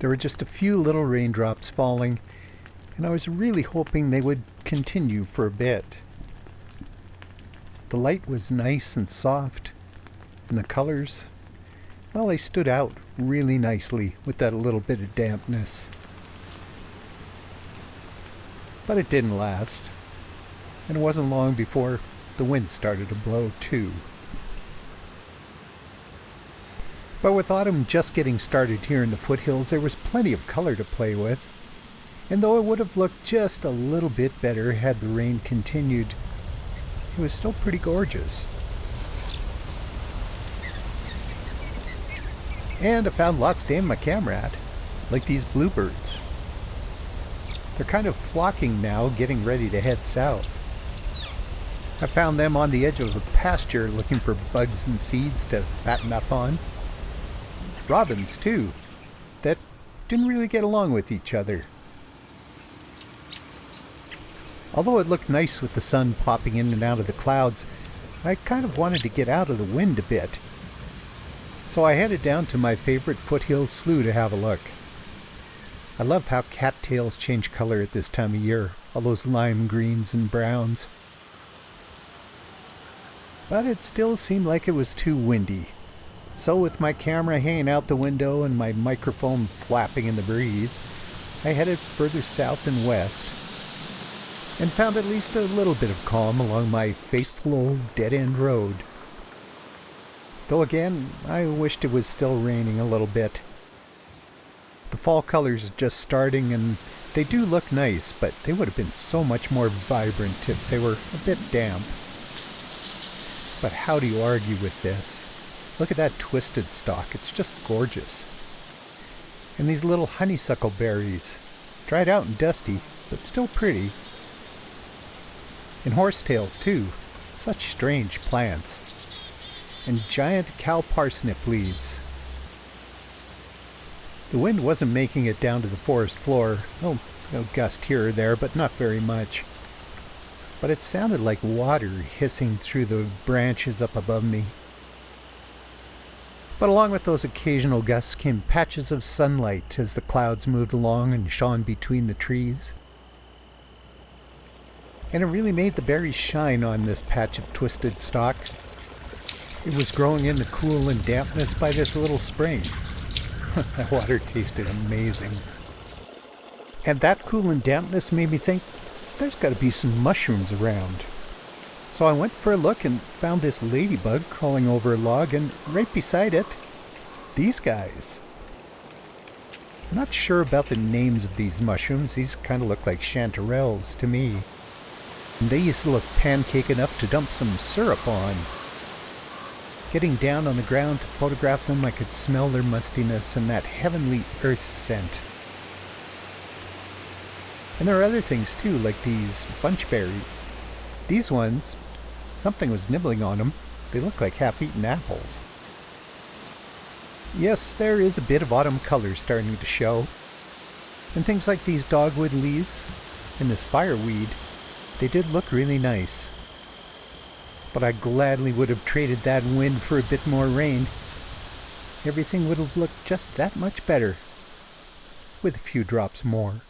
There were just a few little raindrops falling, and I was really hoping they would continue for a bit. The light was nice and soft, and the colors, well, they stood out really nicely with that little bit of dampness. But it didn't last, and it wasn't long before the wind started to blow too. But with autumn just getting started here in the foothills, there was plenty of color to play with. And though it would have looked just a little bit better had the rain continued, it was still pretty gorgeous. And I found lots to aim my camera at, like these bluebirds. They're kind of flocking now, getting ready to head south. I found them on the edge of a pasture looking for bugs and seeds to fatten up on. Robins, too, that didn't really get along with each other. Although it looked nice with the sun popping in and out of the clouds, I kind of wanted to get out of the wind a bit. So I headed down to my favorite foothills slough to have a look. I love how cattails change color at this time of year, all those lime greens and browns. But it still seemed like it was too windy. So with my camera hanging out the window and my microphone flapping in the breeze, I headed further south and west and found at least a little bit of calm along my faithful old dead-end road. Though again, I wished it was still raining a little bit. The fall colors are just starting and they do look nice, but they would have been so much more vibrant if they were a bit damp. But how do you argue with this? Look at that twisted stalk, it's just gorgeous. And these little honeysuckle berries, dried out and dusty, but still pretty. And horsetails too, such strange plants. And giant cow parsnip leaves. The wind wasn't making it down to the forest floor. Oh, a gust here or there, but not very much. But it sounded like water hissing through the branches up above me. But along with those occasional gusts came patches of sunlight as the clouds moved along and shone between the trees. And it really made the berries shine on this patch of twisted stalk. It was growing in the cool and dampness by this little spring. That water tasted amazing. And that cool and dampness made me think, there's got to be some mushrooms around. So I went for a look and found this ladybug crawling over a log, and right beside it, these guys. I'm not sure about the names of these mushrooms. These kind of look like chanterelles to me. And they used to look pancake enough to dump some syrup on. Getting down on the ground to photograph them, I could smell their mustiness and that heavenly earth scent. And there are other things too, like these bunchberries. These ones, something was nibbling on them. They look like half-eaten apples. Yes, there is a bit of autumn color starting to show. And things like these dogwood leaves and this fireweed, they did look really nice. But I gladly would have traded that wind for a bit more rain. Everything would have looked just that much better, with a few drops more.